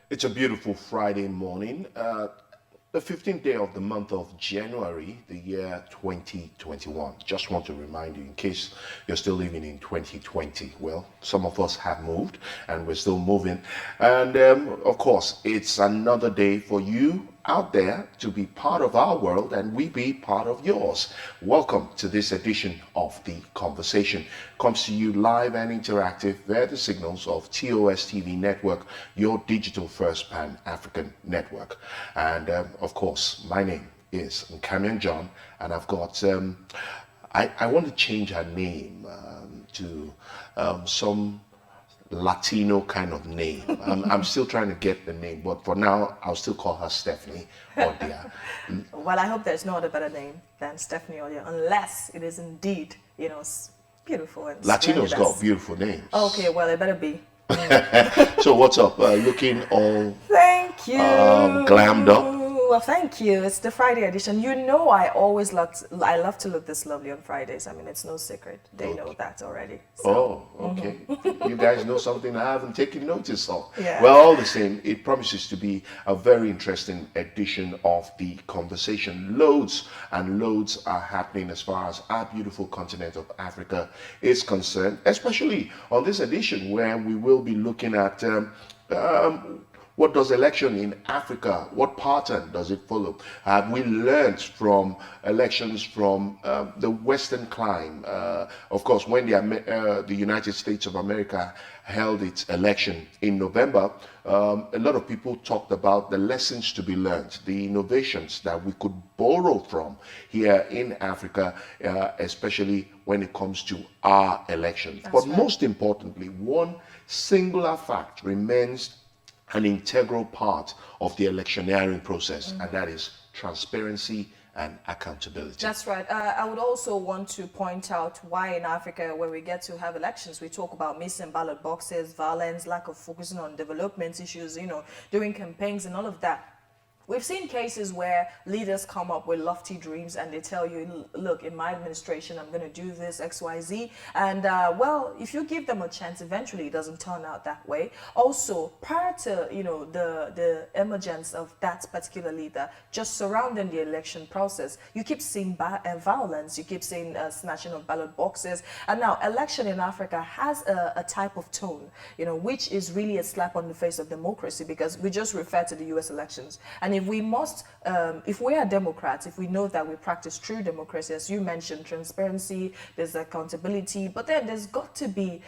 It's a beautiful Friday morning, the 15th day of the month of January, the year 2021. Just want to remind you, in case you're still living in 2020, well, some of us have moved and we're still moving. And of course, it's another day for you out there to be part of our world and we be part of yours. Welcome to this edition of The Conversation. Comes to you live and interactive via the signals of TOS TV Network, your digital first pan-African network. And of course, my name is Nkamian John, and I've got, I want to change her name to some Latino kind of name. I'm still trying to get the name, but for now, I'll still call her Stephanie Odia. Well, I hope there's no other better name than Stephanie Odia, unless it is indeed, beautiful and Latinos splendid got beautiful names. Okay, well, it better be. So what's up? Looking all Thank you. Glammed up. Well, thank you. It's the Friday edition. I love to look this lovely on Fridays. I mean, it's no secret. They know that already. So. Oh, okay. You guys know something I haven't taken notice of. Yeah. Well, all the same, it promises to be a very interesting edition of The Conversation. Loads and loads are happening as far as our beautiful continent of Africa is concerned, especially on this edition where we will be looking at what does election in Africa, what pattern does it follow? Have we learned from elections from the Western clime? Of course, when the United States of America held its election in November, a lot of people talked about the lessons to be learned, the innovations that we could borrow from here in Africa, especially when it comes to our elections. But most importantly, one singular fact remains an integral part of the electioneering process, and that is transparency and accountability. That's right. I would also want to point out why in Africa, when we get to have elections, we talk about missing ballot boxes, violence, lack of focusing on development issues, doing campaigns and all of that. We've seen cases where leaders come up with lofty dreams and they tell you, look, in my administration, I'm going to do this, X, Y, Z. And well, if you give them a chance, eventually it doesn't turn out that way. Also, prior to, the emergence of that particular leader, just surrounding the election process, you keep seeing violence, you keep seeing snatching of ballot boxes. And now election in Africa has a type of tone, which is really a slap on the face of democracy, because we just refer to the US elections. And if we are Democrats, if we know that we practice true democracy, as you mentioned, transparency, there's accountability, but then there's got to be,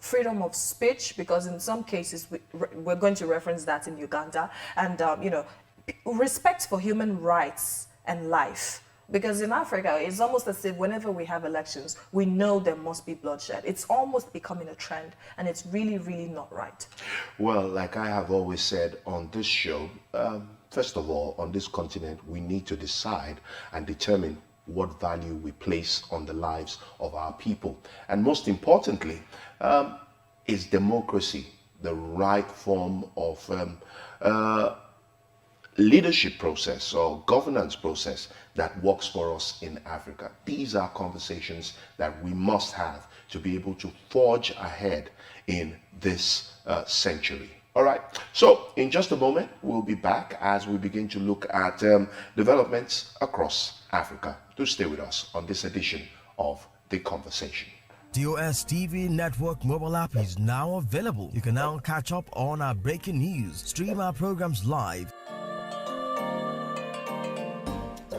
freedom of speech, because in some cases, we're going to reference that in Uganda, and, respect for human rights and life. Because in Africa, it's almost as if whenever we have elections, we know there must be bloodshed. It's almost becoming a trend, and it's really, really not right. Well, like I have always said on this show, first of all, on this continent, we need to decide and determine what value we place on the lives of our people. And most importantly, is democracy the right form of leadership process or governance process that works for us in Africa? These are conversations that we must have to be able to forge ahead in this century. All right, so in just a moment, we'll be back as we begin to look at developments across Africa. Do stay with us on this edition of The Conversation. TOS TV Network mobile app is now available. You can now catch up on our breaking news, stream our programs live,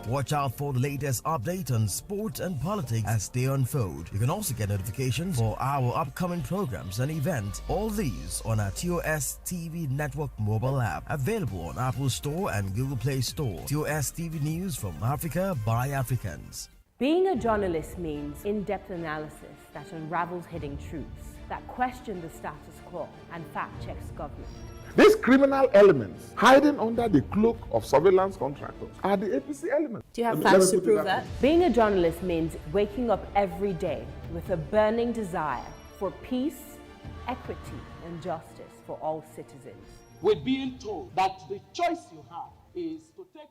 watch out for the latest update on sport and politics as they unfold. You can also get notifications for our upcoming programs and events. All these on our TOS TV Network mobile app, available on Apple Store and Google Play Store. TOS TV News from Africa by Africans. Being a journalist means in-depth analysis that unravels hidden truths, that question the status quo and fact-checks government. These criminal elements hiding under the cloak of surveillance contractors are the APC elements. Do you have facts to prove that? Being a journalist means waking up every day with a burning desire for peace, equity, and justice for all citizens. We're being told that the choice you have is to take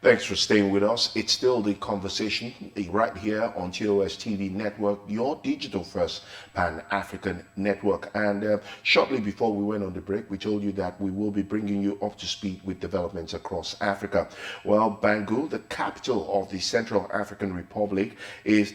Thanks for staying with us. It's still the conversation right here on TOS TV Network, your digital first Pan-African network. And shortly before we went on the break, we told you that we will be bringing you up to speed with developments across Africa. Well, Bangui, the capital of the Central African Republic, is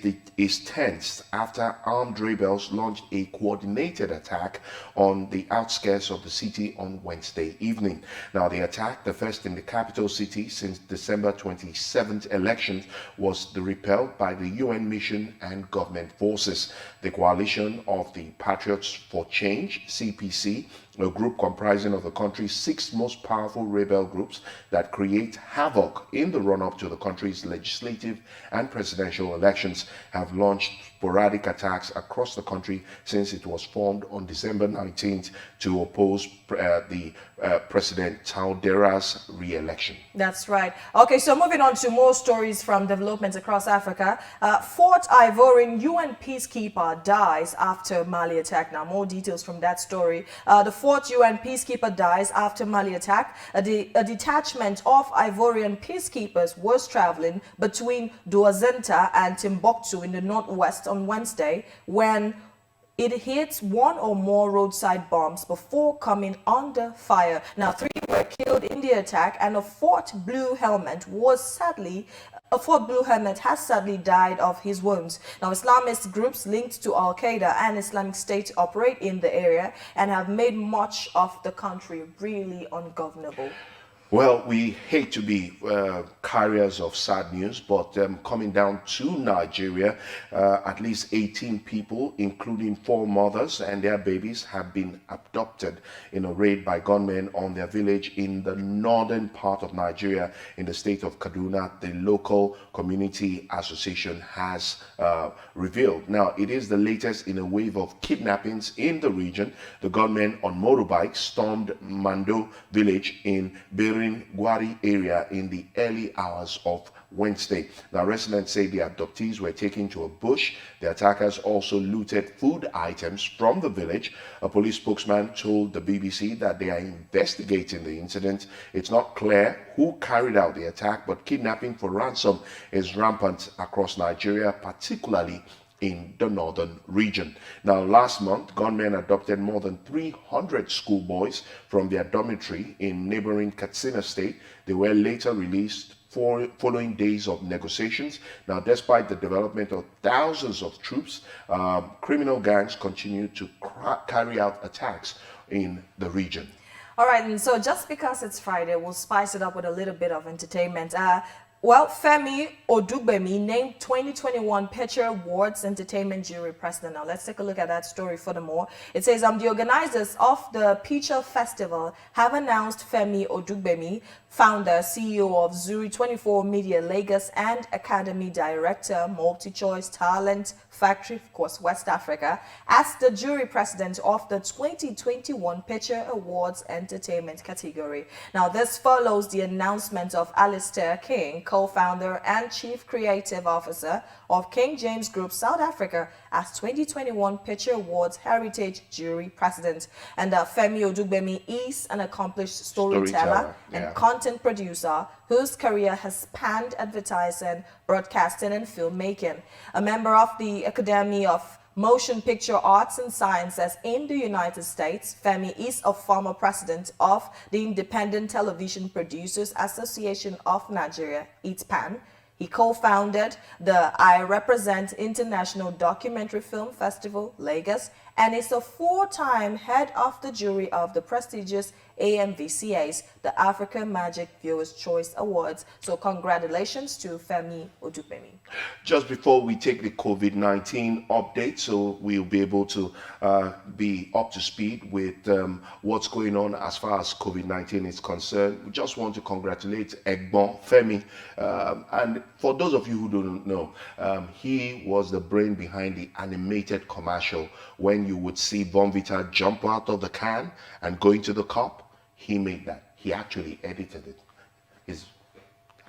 tense after armed rebels launched a coordinated attack on the outskirts of the city on Wednesday evening. Now, the attack, the first in the capital city since December 27th elections, was repelled by the UN mission and government forces. The coalition of the Patriots for Change, CPC, a group comprising of the country's 6 most powerful rebel groups that create havoc in the run-up to the country's legislative and presidential elections, have launched sporadic attacks across the country since it was formed on December 19th to oppose President Taudera's re-election. That's right. Okay, so moving on to more stories from developments across Africa. Fourth Ivorian UN peacekeeper dies after Mali attack. Now, more details from that story. The fourth UN peacekeeper dies after Mali attack. A detachment of Ivorian peacekeepers was traveling between Douazenta and Timbuktu in the northwest on Wednesday when it hit one or more roadside bombs before coming under fire. Now, 3 were killed in the attack, and a fourth blue helmet has sadly died of his wounds. Now, Islamist groups linked to Al-Qaeda and Islamic State operate in the area and have made much of the country really ungovernable. Well, we hate to be carriers of sad news, but coming down to Nigeria, at least 18 people, including 4 mothers and their babies, have been abducted in a raid by gunmen on their village in the northern part of Nigeria in the state of Kaduna, the local community association has revealed. Now, it is the latest in a wave of kidnappings in the region. The gunmen on motorbikes stormed Mando village in Gwari area in the early hours of Wednesday. Now, residents say the abductees were taken to a bush. The attackers also looted food items from the village. A police spokesman told the BBC that they are investigating the incident. It's not clear who carried out the attack, but kidnapping for ransom is rampant across Nigeria, particularly in the northern region. Now, last month, gunmen abducted more than 300 schoolboys from their dormitory in neighboring Katsina State. They were later released following days of negotiations. Now, despite the development of thousands of troops, criminal gangs continue to carry out attacks in the region. All right, and so just because it's Friday, we'll spice it up with a little bit of entertainment. Well, Femi Odugbemi named 2021 Picture Awards Entertainment Jury President. Now, let's take a look at that story furthermore. It says, the organizers of the Picture Festival have announced Femi Odugbemi, founder, CEO of Zuri 24 Media Lagos and Academy Director, Multi-Choice Talent Factory, of course, West Africa, as the jury president of the 2021 Picture Awards Entertainment category. Now, this follows the announcement of Alistair King, co-founder and chief creative officer of King James Group South Africa, as 2021 Picture Awards Heritage Jury President. And Femi Odugbemi is an accomplished storyteller and content producer whose career has spanned advertising, broadcasting, and filmmaking. A member of the Academy of Motion Picture Arts and Sciences in the United States, Femi is a former president of the Independent Television Producers Association of Nigeria, ITPAN. He co-founded the I Represent International Documentary Film Festival, Lagos, and is a 4-time head of the jury of the prestigious AMVCA's, the Africa Magic Viewers' Choice Awards. So congratulations to Femi Odugbemi. Just before we take the COVID-19 update, so we'll be able to be up to speed with what's going on as far as COVID-19 is concerned, we just want to congratulate Egbon Femi. And for those of you who don't know, he was the brain behind the animated commercial when you would see Bonvita jump out of the can and go into the cup. He made that. He actually edited it.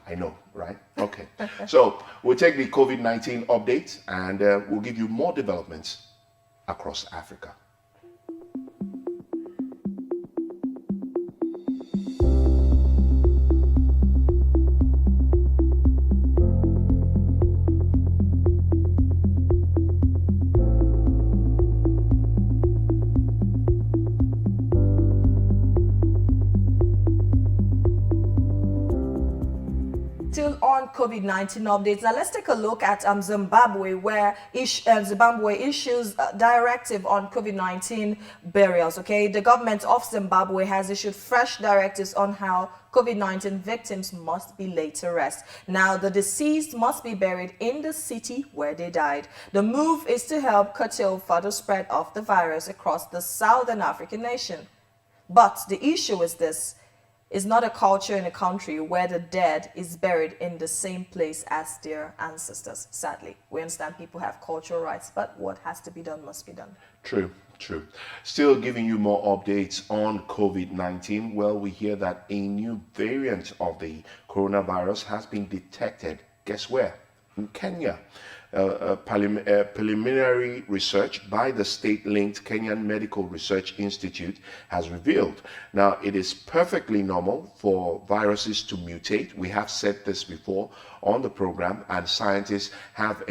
I know, right? Okay. So we'll take the COVID-19 update and we'll give you more developments across Africa. COVID-19 updates. Now let's take a look at Zimbabwe, where Zimbabwe issues a directive on COVID-19 burials. Okay, the government of Zimbabwe has issued fresh directives on how COVID-19 victims must be laid to rest. Now, the deceased must be buried in the city where they died. The move is to help curtail further spread of the virus across the Southern African nation. But the issue is this: is not a culture in a country where the dead is buried in the same place as their ancestors. Sadly, we understand people have cultural rights, but what has to be done must be done. True. Still giving you more updates on COVID-19. Well, we hear that a new variant of the coronavirus has been detected. Guess where? In Kenya. Preliminary research by the state-linked Kenyan Medical Research Institute has revealed. Now, it is perfectly normal for viruses to mutate. We have said this before on the program, and scientists have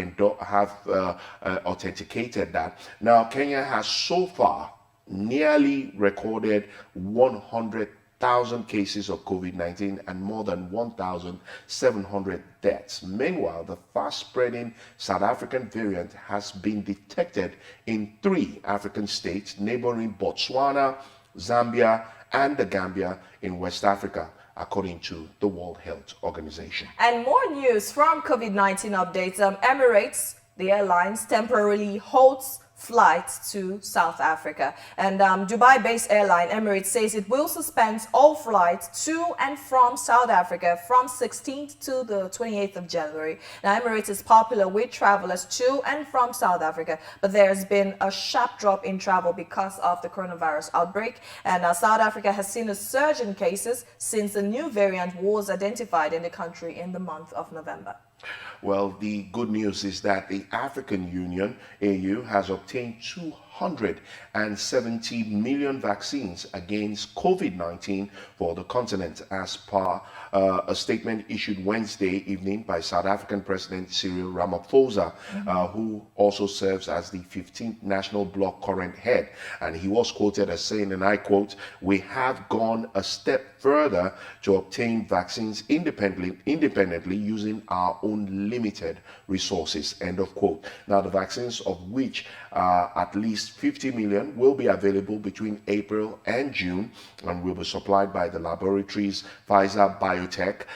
authenticated that. Now, Kenya has so far nearly recorded 100,000 cases of COVID-19 and more than 1,700 deaths. Meanwhile, the fast-spreading South African variant has been detected in 3 African states, neighboring Botswana, Zambia, and the Gambia in West Africa, according to the World Health Organization. And more news from COVID-19 updates. Emirates, the airlines, temporarily halts flights to South Africa. And Dubai-based airline Emirates says it will suspend all flights to and from South Africa from 16th to the 28th of January. Now, Emirates is popular with travelers to and from South Africa, but there's been a sharp drop in travel because of the coronavirus outbreak. And South Africa has seen a surge in cases since the new variant was identified in the country in the month of November. Well, the good news is that the African Union, AU, has obtained 270 million vaccines against COVID-19 for the continent, as per a statement issued Wednesday evening by South African President Cyril Ramaphosa, who also serves as the 15th National Bloc current head. And he was quoted as saying, and I quote, "We have gone a step further to obtain vaccines independently using our own limited resources," end of quote. Now, the vaccines, of which at least 50 million will be available between April and June and will be supplied by the laboratories Pfizer Biotech,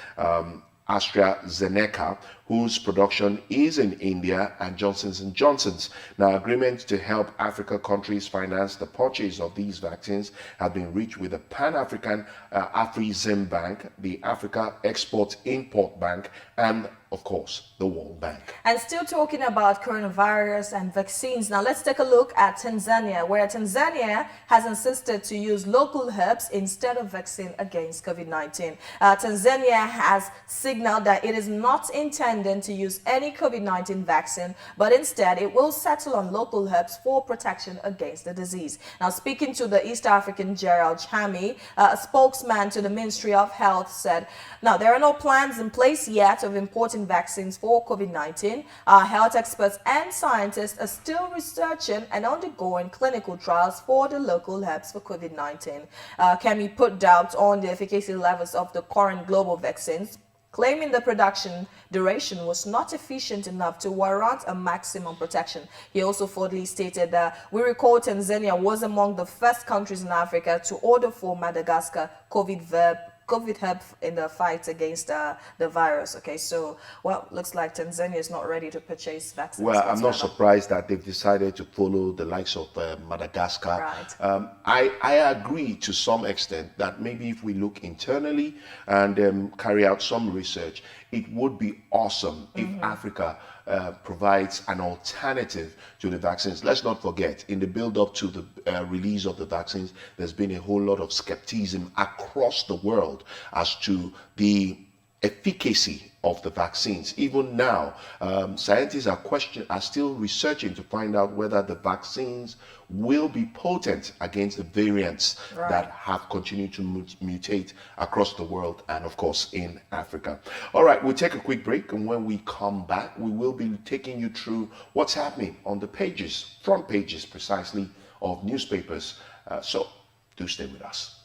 AstraZeneca, whose production is in India, and Johnson & Johnson's. Now, agreements to help Africa countries finance the purchase of these vaccines have been reached with the Pan-African Afrexim Bank, the Africa Export-Import Bank, and of course, the World Bank. And still talking about coronavirus and vaccines, now let's take a look at Tanzania, where Tanzania has insisted to use local herbs instead of vaccine against COVID-19. Tanzania has signaled that it is not intended to use any COVID-19 vaccine, but instead it will settle on local herbs for protection against the disease. Now, speaking to the East African Gerald Chami, a spokesman to the Ministry of Health, said, "Now, there are no plans in place yet of importing vaccines for COVID-19. Our health experts and scientists are still researching and undergoing clinical trials for the local herbs for COVID-19. Kemi put doubt on the efficacy levels of the current global vaccines, claiming the production duration was not efficient enough to warrant a maximum protection. He also further stated that we recall Tanzania was among the first countries in Africa to order for Madagascar COVID herb in the fight against the virus. Okay, so, well, looks like Tanzania is not ready to purchase vaccines. Well, I'm not surprised that they've decided to follow the likes of Madagascar. Right. I agree to some extent that maybe if we look internally and carry out some research, it would be awesome if Africa provides an alternative to the vaccines. Let's not forget, in the build-up to the release of the vaccines, there's been a whole lot of skepticism across the world as to the efficacy of the vaccines. Even now, scientists are still researching to find out whether the vaccines will be potent against the variants that have continued to mutate across the world and, of course, in Africa. All right, we'll take a quick break, and when we come back, we will be taking you through what's happening on the pages, front pages precisely, of newspapers. So do stay with us.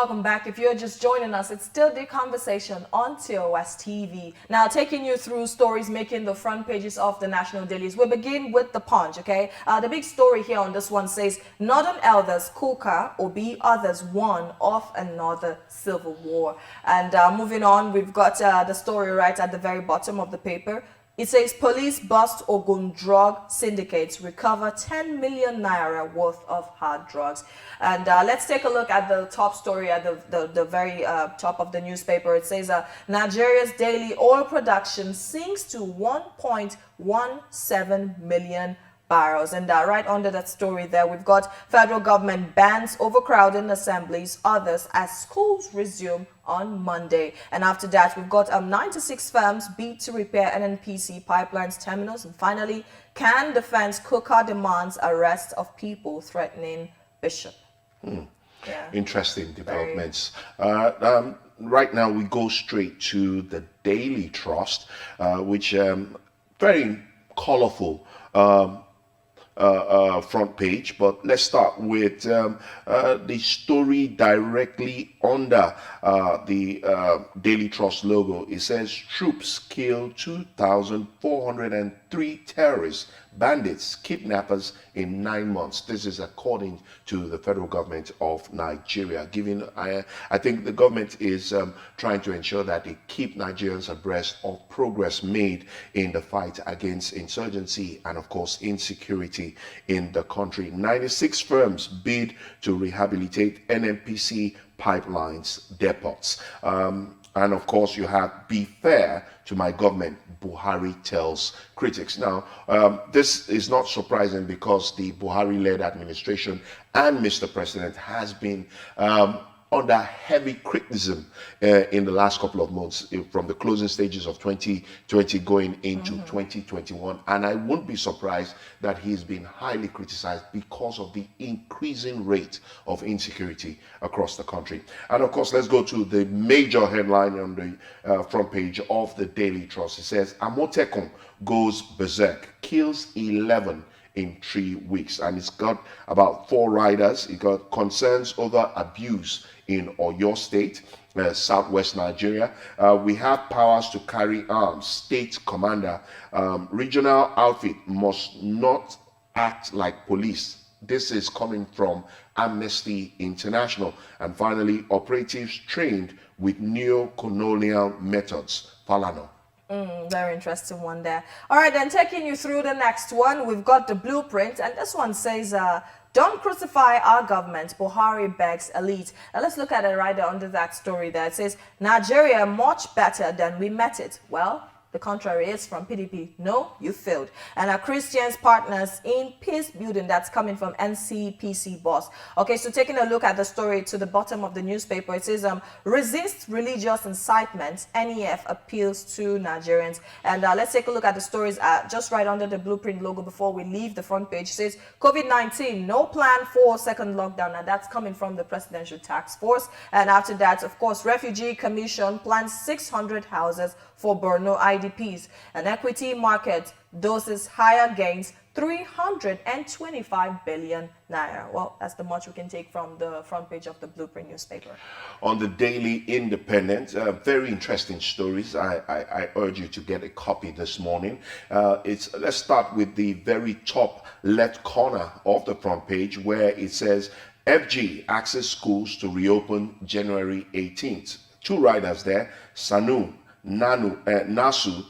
welcome back. If you're just joining us, it's still the conversation on TOS TV. Now, taking you through stories making the front pages of the national dailies. We begin with the Punch, okay? The big story here on this one says, Northern elders, Kuka, Obi, others warn of another civil war. And moving on, we've got the story right at the very bottom of the paper. It says police bust Ogun drug syndicates, recover 10 million naira worth of hard drugs. And let's take a look at the top story at the very top of the newspaper. It says Nigeria's daily oil production sinks to 1.17 million barrels. And right under that story there, we've got federal government bans overcrowding assemblies, others as schools resume on Monday. And after that, we've got 96 firms bid to repair NNPC pipelines terminals. And finally, can defense Kuka demands arrest of people threatening Bishop. Yeah. Interesting developments. Right now, we go straight to the Daily Trust, which very colorful front page, but let's start with the story directly under the Daily Trust logo. It says troops kill 2,403 terrorists, bandits, kidnappers in 9 months. This is according to the federal government of Nigeria. I think the government is trying to ensure that they keep Nigerians abreast of progress made in the fight against insurgency and, of course, insecurity in the country. 96 firms bid to rehabilitate NNPC pipelines depots. And of course, you have be fair to my government, Buhari tells critics. Now, this is not surprising because the Buhari-led administration and Mr. President has been under heavy criticism in the last couple of months from the closing stages of 2020 going into 2021. And I won't be surprised that he's been highly criticized because of the increasing rate of insecurity across the country. And of course, let's go to the major headline on the front page of the Daily Trust. It says, Amotekun goes berserk, kills 11 in 3 weeks. And it's got about 4 riders. It got concerns over abuse in Oyo State, southwest Nigeria. We have powers to carry arms. State commander, regional outfit must not act like police. This is coming from Amnesty International. And finally, operatives trained with neo-colonial methods. Falano. Very interesting one there. All right, then taking you through the next one, we've got the blueprint, and this one says, don't crucify our government, Buhari begs elite. Now let's look at it right there under that story there. It says, Nigeria much better than we met it. Well, the contrary is from PDP. No, you failed. And our Christians partners in peace building, that's coming from NCPC boss. Okay, so taking a look at the story to the bottom of the newspaper, it says, resist religious incitement, NEF appeals to Nigerians. And let's take a look at the stories just right under the blueprint logo before we leave the front page. It says, COVID-19, no plan for second lockdown. Now that's coming from the Presidential Task Force. And after that, of course, Refugee Commission plans 600 houses for Borno IDPs. An equity market doses higher gains, 325 billion naira. Well, that's the much we can take from the front page of the Blueprint newspaper. On the Daily Independent, very interesting stories. I urge you to get a copy this morning. Let's start with the very top left corner of the front page where it says, FG access schools to reopen January 18th. 2 riders there, Nasu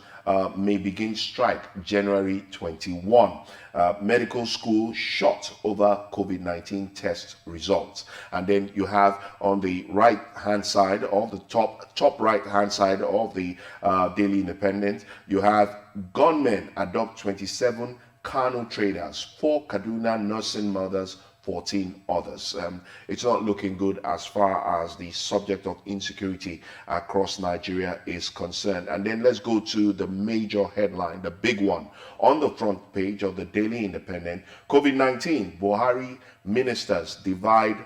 may begin strike January 21. Medical school shot over COVID-19 test results. And then you have on the right hand side of the top right hand side of the Daily Independent, you have gunmen adopt 27 Kano traders, 4 Kaduna nursing mothers, 14 others. It's not looking good as far as the subject of insecurity across Nigeria is concerned. And then let's go to the major headline, the big one on the front page of the Daily Independent. COVID-19, Buhari ministers divided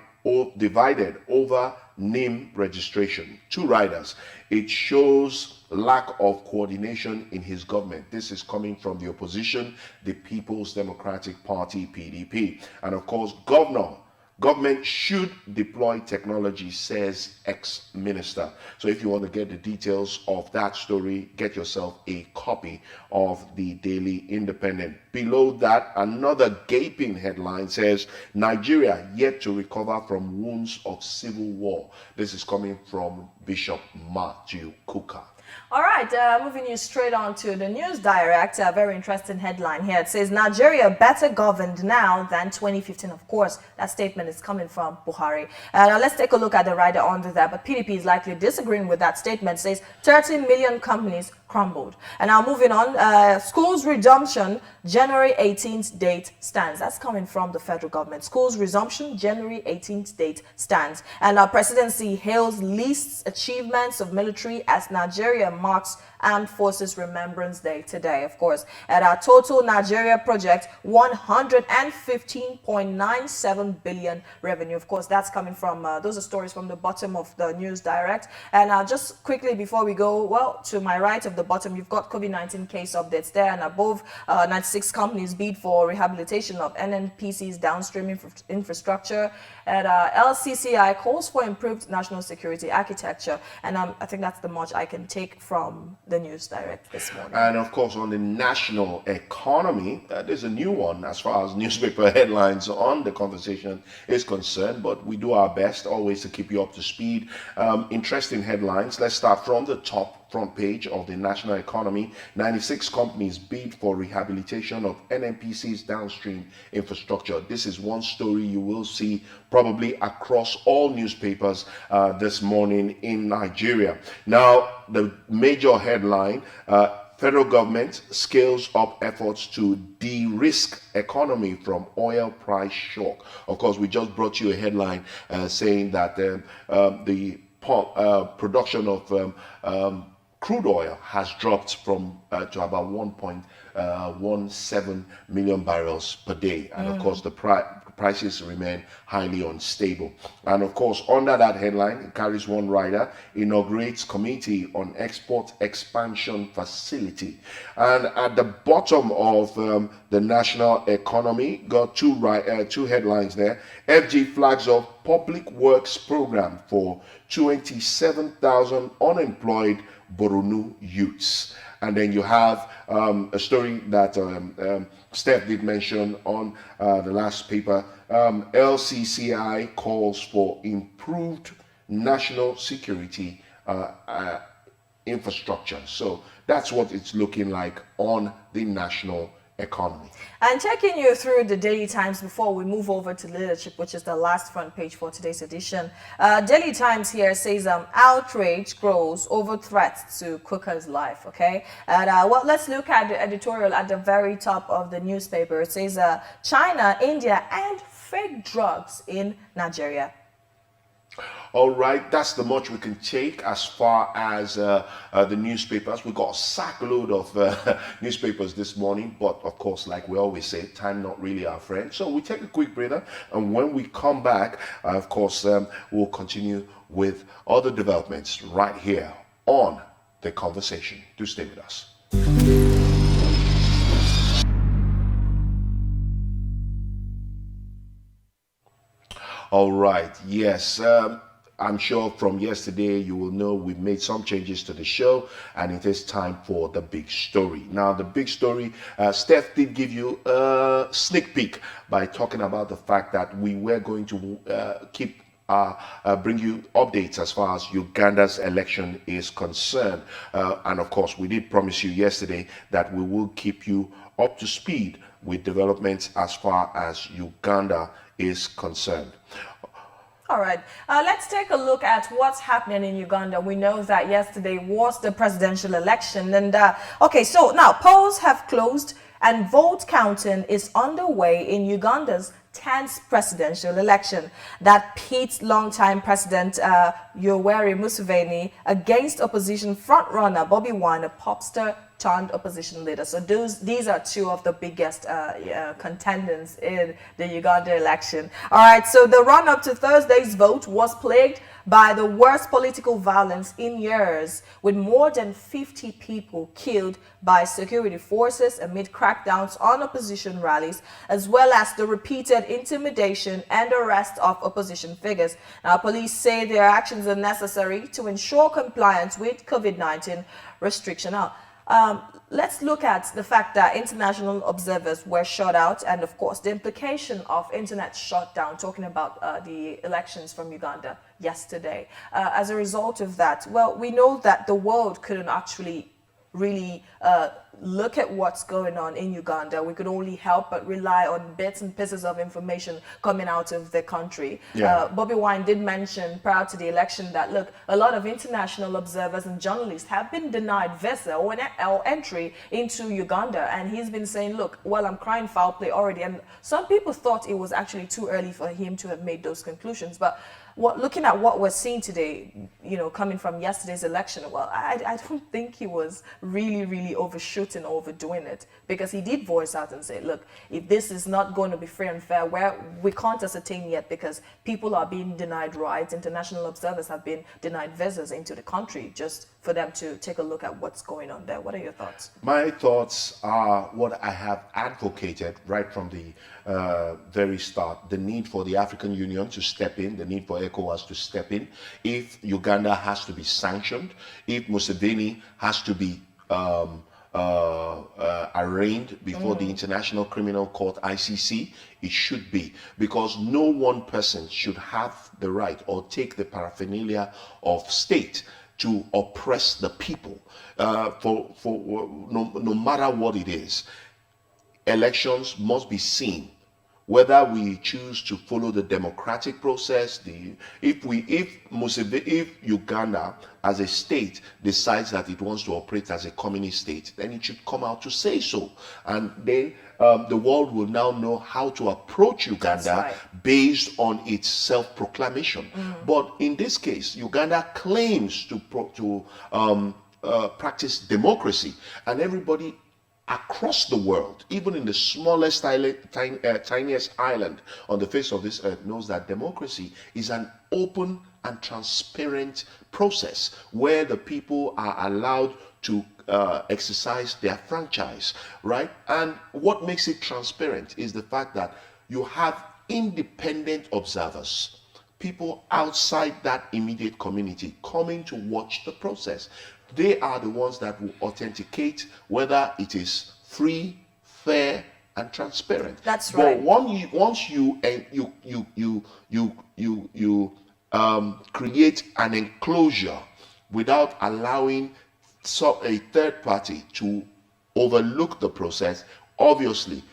over name registration. 2 riders. It shows lack of coordination in his government. This is coming from the opposition, the People's Democratic Party, PDP. And of course, Governor Government should deploy technology, says ex-minister. So if you want to get the details of that story, get yourself a copy of the Daily Independent. Below that, another gaping headline says, Nigeria yet to recover from wounds of civil war. This is coming from Bishop Matthew Kuka. All right, moving you straight on to the News Direct. A very interesting headline here. It says, Nigeria better governed now than 2015. Of course, that statement is coming from Buhari. Now let's take a look at the rider under that. But PDP is likely disagreeing with that statement. It says 30 million companies crumbled. And now moving on, schools resumption, January 18th date stands. That's coming from the federal government. Schools resumption, January 18th date stands. And our presidency hails least achievements of military as Nigeria marks Armed Forces Remembrance Day today, of course. At our total Nigeria project, 115.97 billion revenue. Of course, that's coming from, those are stories from the bottom of the News Direct. And just quickly before we go, well, to my right of the bottom, you've got COVID-19 case updates there, and above, 96 companies bid for rehabilitation of NNPC's downstream infrastructure. And LCCI calls for improved national security architecture. And I think that's the much I can take from the News Direct this morning. And of course, on the national economy, there's a new one as far as newspaper headlines on the conversation is concerned, but we do our best always to keep you up to speed. Interesting headlines. Let's start from the top front page of the national economy. 96 companies bid for rehabilitation of NNPC's downstream infrastructure. This is one story you will see probably across all newspapers this morning in Nigeria. Now, the major headline, federal government scales up efforts to de-risk economy from oil price shock. Of course, we just brought you a headline saying that the production of crude oil has dropped from to about 1.17 million barrels per day. And of course, the prices remain highly unstable. And of course, under that headline, it carries one rider, inaugurates committee on export expansion facility. And at the bottom of the national economy, got two headlines there. FG flags up public works program for 27,000 unemployed Boronu youths. And then you have a story that Steph did mention on the last paper. LCCI calls for improved national security infrastructure. So that's what it's looking like on the national economy. And checking you through the Daily Times before we move over to leadership, which is the last front page for today's edition. Daily Times here says outrage grows over threats to Kuka's life. Okay, and well, let's look at the editorial at the very top of the newspaper. It says China, India, and fake drugs in Nigeria. All right, that's the much we can take as far as the newspapers. We got a sackload of newspapers this morning, but of course, like we always say, time not really our friend. So we take a quick breather, and when we come back, of course, we'll continue with other developments right here on The Conversation. Do stay with us. All right, yes. I'm sure from yesterday you will know we've made some changes to the show, and it is time for the big story. Now, the big story, Steph did give you a sneak peek by talking about the fact that we were going to bring you updates as far as Uganda's election is concerned. And of course, we did promise you yesterday that we will keep you up to speed with developments as far as Uganda is concerned. All right, let's take a look at what's happening in Uganda. We know that yesterday was the presidential election. And okay, so now polls have closed and vote counting is underway in Uganda's 10th presidential election that pits longtime President Yoweri Museveni against opposition frontrunner Bobby Wine, a popster turned opposition leader. So these are two of the biggest contenders in the Uganda election. All right, so the run-up to Thursday's vote was plagued by the worst political violence in years, with more than 50 people killed by security forces amid crackdowns on opposition rallies, as well as the repeated intimidation and arrest of opposition figures. Now, police say their actions are necessary to ensure compliance with COVID-19 restriction. Now, let's look at the fact that international observers were shut out, and of course the implication of internet shutdown, talking about the elections from Uganda yesterday. As a result of that, well, we know that the world couldn't actually really look at what's going on in Uganda. We could only help but rely on bits and pieces of information coming out of the country. Bobby Wine did mention prior to the election that, look, a lot of international observers and journalists have been denied visa or entry into Uganda, and he's been saying, look, well, I'm crying foul play already. And some people thought it was actually too early for him to have made those conclusions. But looking at what we're seeing today, you know, coming from yesterday's election, well, I don't think he was really overshooting or overdoing it, because he did voice out and say, look, if this is not going to be fair and fair, we can't ascertain yet, because people are being denied rights. International observers have been denied visas into the country just for them to take a look at what's going on there. What are your thoughts? My thoughts are what I have advocated right from the very start: the need for the African Union to step in, the need for ECOWAS to step in. If Uganda has to be sanctioned, if Museveni has to be arraigned before the International Criminal Court, ICC, it should be, because no one person should have the right or take the paraphernalia of state to oppress the people no matter what it is. Elections must be seen, whether we choose to follow the democratic process. If Uganda as a state decides that it wants to operate as a communist state, then it should come out to say so, and then the world will now know how to approach Uganda based on its self-proclamation. But in this case, Uganda claims to practice democracy, and everybody across the world, even in the smallest tiniest island on the face of this earth, knows that democracy is an open and transparent process where the people are allowed to exercise their franchise, right? And what makes it transparent is the fact that you have independent observers, people outside that immediate community coming to watch the process. They are the ones that will authenticate whether it is free, fair, and transparent. That's right. But once you create an enclosure without allowing a third party to overlook the process, obviously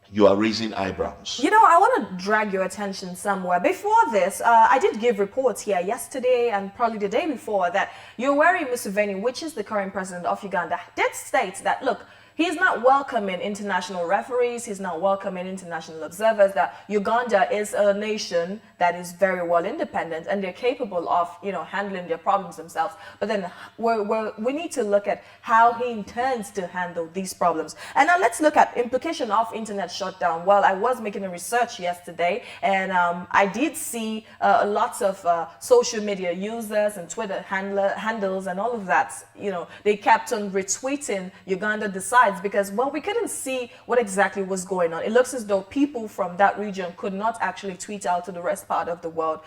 you are raising eyebrows. You know, I want to drag your attention somewhere. Before this, I did give reports here yesterday and probably the day before that Yoweri Museveni, which is the current president of Uganda, did state that, look, he's not welcoming international referees, he's not welcoming international observers, that Uganda is a nation that is very well independent and they're capable of, you know, handling their problems themselves. But then we need to look at how he intends to handle these problems. And now let's look at implication of internet shutdown. Well, I was making a research yesterday, and I did see lots of social media users and Twitter handles and all of that. You know, they kept on retweeting Uganda Decides, because, well, we couldn't see what exactly was going on. It looks as though people from that region could not actually tweet out to the rest part of the world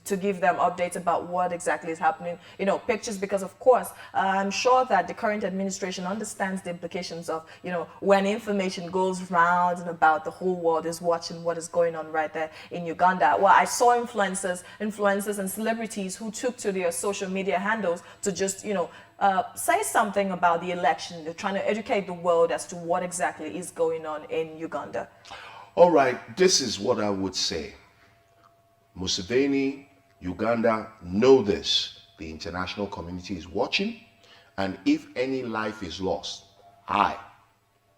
to give them updates about what exactly is happening, you know, pictures, because of course I'm sure that the current administration understands the implications of, you know, when information goes round and about, the whole world is watching what is going on right there in Uganda. Well, I saw influencers and celebrities who took to their social media handles to just, you know, say something about the election. They're trying to educate the world as to what exactly is going on in Uganda. All right, this is what I would say. Museveni, Uganda, know this. The international community is watching, and if any life is lost,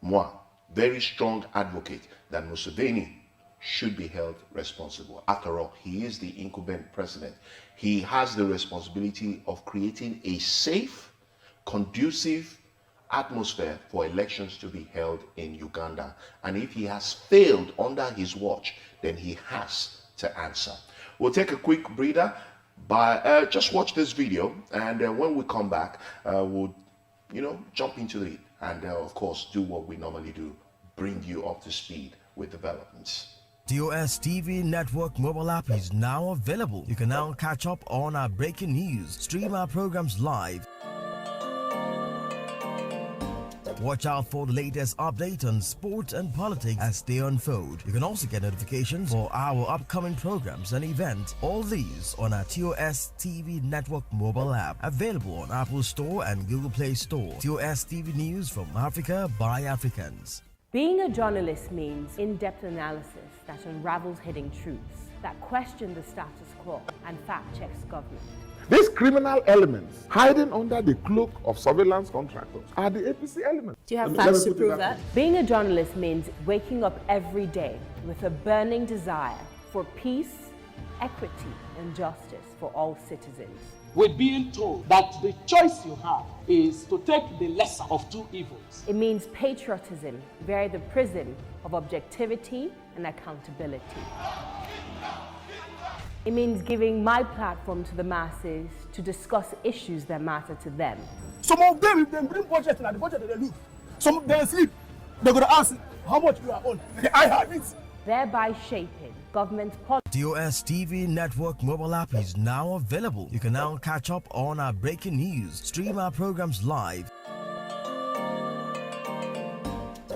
moi, very strong advocate that Museveni should be held responsible. After all, he is the incumbent president. He has the responsibility of creating a safe, conducive, atmosphere for elections to be held in Uganda. And if he has failed under his watch, then he has to answer. We'll take a quick breather, but just watch this video, and when we come back, we'll jump into it and of course do what we normally do, bring you up to speed with developments. TOS TV Network mobile app is now available. You can now catch up on our breaking news, stream our programs live. Watch out for the latest update on sport and politics as they unfold. You can also get notifications for our upcoming programs and events. All these on our TOS TV Network mobile app, available on Apple Store and Google Play Store. TOS TV News from Africa by Africans. Being a journalist means in-depth analysis that unravels hidden truths, that question the status quo and fact-checks government. These criminal elements hiding under the cloak of surveillance contractors are the APC elements. Do you have facts to prove that? Being a journalist means waking up every day with a burning desire for peace, equity, and justice for all citizens. We're being told that the choice you have is to take the lesser of two evils. It means patriotism via the prism of objectivity and accountability. It means giving my platform to the masses to discuss issues that matter to them. Some of them, if they bring budget, and the budget they lose. Some of them sleep. They're going to ask how much you are on. I have it. Thereby shaping government policy. TOS TV Network mobile app is now available. You can now catch up on our breaking news, stream our programs live.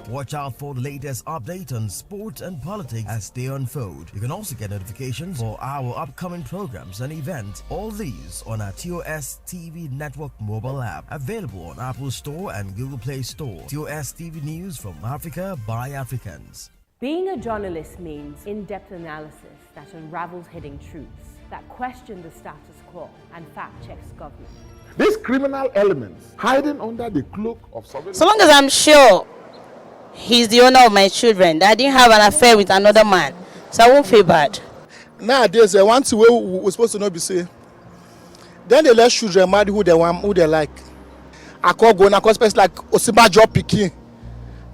Watch out for the latest update on sport and politics as they unfold. You can also get notifications for our upcoming programs and events. All these on our TOS TV Network mobile app, available on Apple Store and Google Play Store. TOS TV News from Africa by Africans. Being a journalist means in-depth analysis that unravels hidden truths, that question the status quo and fact-checks government. These criminal elements hiding under the cloak of surveillance. So long as I'm sure he's the owner of my children, that I didn't have an affair with another man, so I won't feel bad. Nowadays, one thing we're supposed to not be saying. Then they let children marry who they want, who they like. I call go na cause like Osibajo Pikin.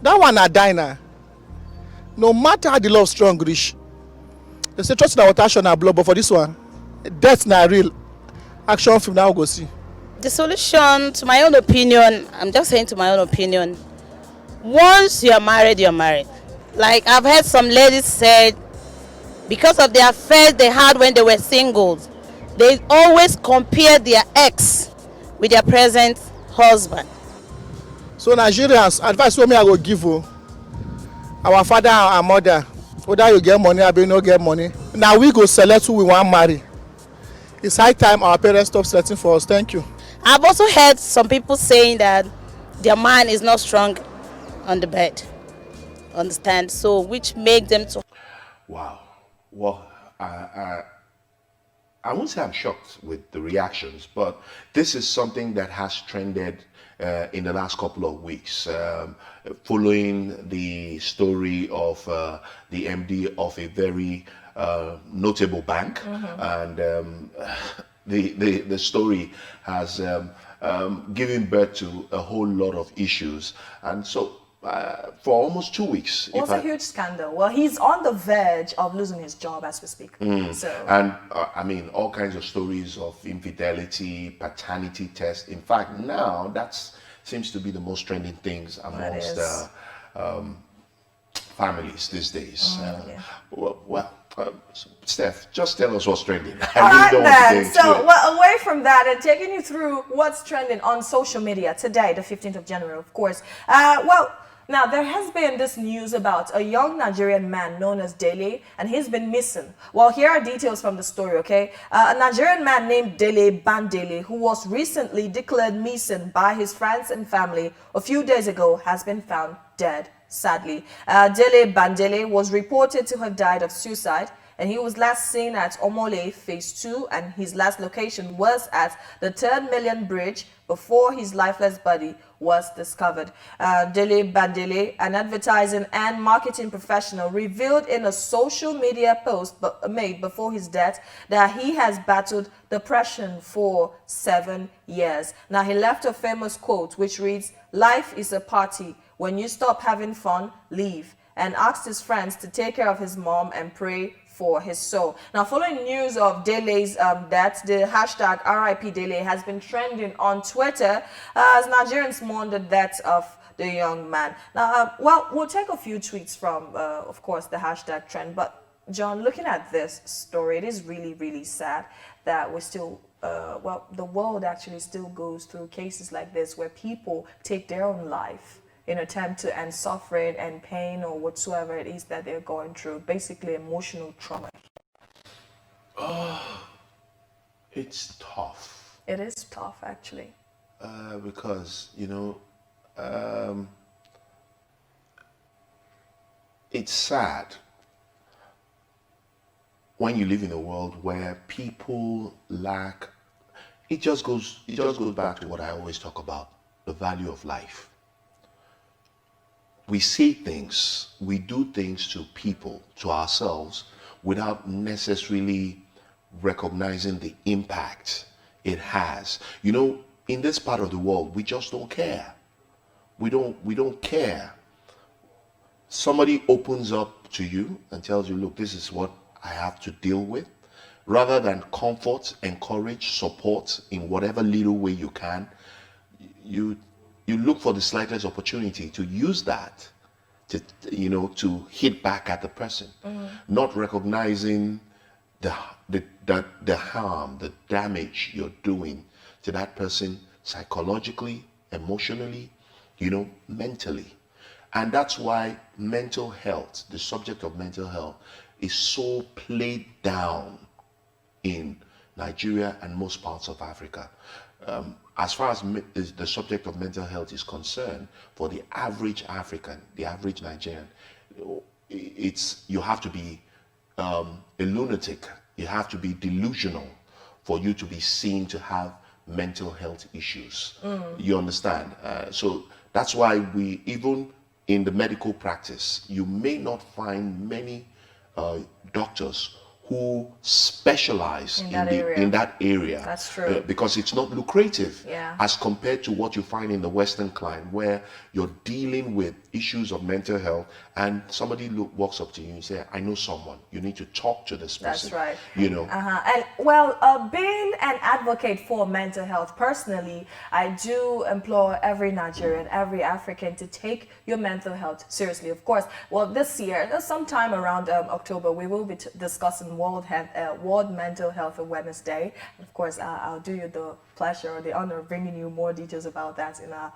That one a die now. No matter how the love strong reach, they say trust in our action and blood, but for this one, death na real. Action film now go see. The solution, to my own opinion, I'm just saying to my own opinion, once you're married, you're married. Like I've heard some ladies said, because of the affairs they had when they were singles, they always compare their ex with their present husband. So Nigerians, advice what me I go give you. Our father and our mother, whether you get money or you no get money, now we go select who we want marry. It's high time our parents stop selecting for us. Thank you. I've also heard some people saying that their man is not strong on the bed. Understand? So which make them to. Wow. Well, I won't say I'm shocked with the reactions, but this is something that has trended in the last couple of weeks, following the story of the MD of a very notable bank, and the story has given birth to a whole lot of issues, and so for almost 2 weeks. It was a huge scandal. Well, he's on the verge of losing his job as we speak. So. And I mean, all kinds of stories of infidelity, paternity tests. In fact, now that seems to be the most trending things amongst families these days. Steph, just tell us what's trending. All right, then. So, away from that and taking you through what's trending on social media today, the 15th of January, of course. Now, there has been this news about a young Nigerian man known as Dele, and he's been missing. Well, here are details from the story, okay? A Nigerian man named Dele Bandele, who was recently declared missing by his friends and family a few days ago, has been found dead, sadly. Dele Bandele was reported to have died of suicide, and he was last seen at Omole Phase 2, and his last location was at the 3rd Million Bridge before his lifeless body was discovered. Dele Bandele, an advertising and marketing professional, revealed in a social media post made before his death that he has battled depression for 7 years. Now, he left a famous quote which reads, "Life is a party. When you stop having fun, leave," and asked his friends to take care of his mom and pray for his soul. Now, following news of Dele's death, the hashtag RIP Dele has been trending on Twitter as Nigerians mourn the death of the young man. Now, well, we'll take a few tweets from, of course, the hashtag trend. But, John, looking at this story, it is really, really sad that we're still, well, the world actually still goes through cases like this where people take their own life in attempt to end suffering and pain or whatsoever it is that they're going through, basically emotional trauma. It's tough. It is tough, actually. Because, it's sad when you live in a world where people lack, it just goes back to what I always talk about, the value of life. We say things, we do things to people, to ourselves, without necessarily recognizing the impact it has. In this part of the world, we just don't care. We don't care. Somebody opens up to you and tells you, look, this is what I have to deal with. Rather than comfort, encourage, support in whatever little way you can, you look for the slightest opportunity to use that to hit back at the person, not recognizing the harm, the damage you're doing to that person psychologically, emotionally, mentally. And that's why mental health, the subject of mental health, is so played down in Nigeria and most parts of Africa. As far as the subject of mental health is concerned, for the average African, the average Nigerian, you have to be a lunatic, you have to be delusional for you to be seen to have mental health issues. You understand? So that's why we, even in the medical practice, you may not find many doctors who specialize in that area. That's true. Because it's not lucrative, yeah, as compared to what you find in the Western clime, where you're dealing with issues of mental health and somebody walks up to you and say, I know someone, you need to talk to this person. That's right. And well, being an advocate for mental health, personally, I do implore every Nigerian, every African to take your mental health seriously. Of course, well, this year, sometime around October, we will be discussing World Mental Health Awareness Day. And of course, I'll do you the pleasure or the honor of bringing you more details about that in our,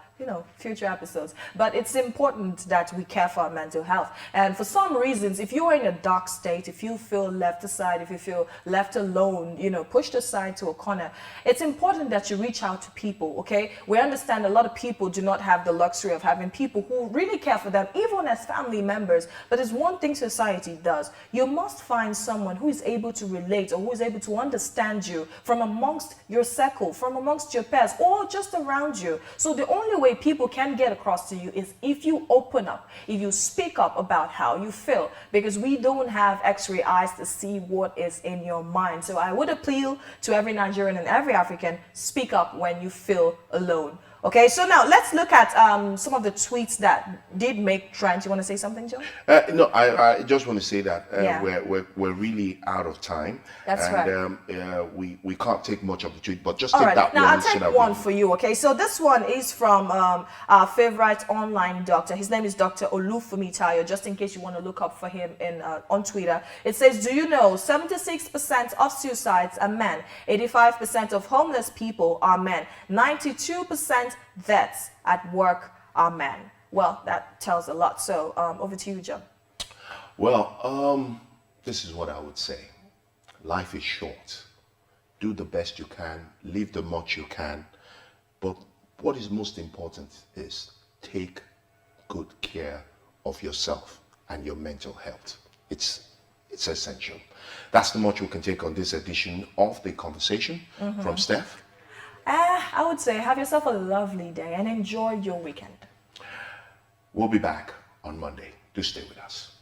future episodes. But it's important that we care for our mental health. And for some reasons, if you are in a dark state, if you feel left aside, if you feel left alone, pushed aside to a corner, it's important that you reach out to people, okay? We understand a lot of people do not have the luxury of having people who really care for them, even as family members. But there's one thing society does. You must find someone who is able to relate or who is able to understand you from amongst your circle, from amongst your peers, or just around you. So the only way people can get across to you is if you open up, if you speak up about how you feel, because we don't have x-ray eyes to see what is in your mind. So I would appeal to every Nigerian and every African, speak up when you feel alone. Okay, so now let's look at some of the tweets that did make trends. You want to say something, Joe? No, I just want to say that Yeah. we're really out of time. That's and, right. We can't take much of the tweet, but just All take right, that now one. I'll take one for you, okay? So this one is from our favorite online doctor. His name is Dr. Olufumi Tayo, just in case you want to look up for him on Twitter. It says, do you know 76% of suicides are men, 85% of homeless people are men, 92% deaths at work are men? Well, that tells a lot. So over to you, John. Well, this is what I would say. Life is short. Do the best you can, live the much you can. But what is most important is take good care of yourself and your mental health. It's essential. That's the much we can take on this edition of The Conversation. From Steph. I would say have yourself a lovely day and enjoy your weekend. We'll be back on Monday. Do stay with us.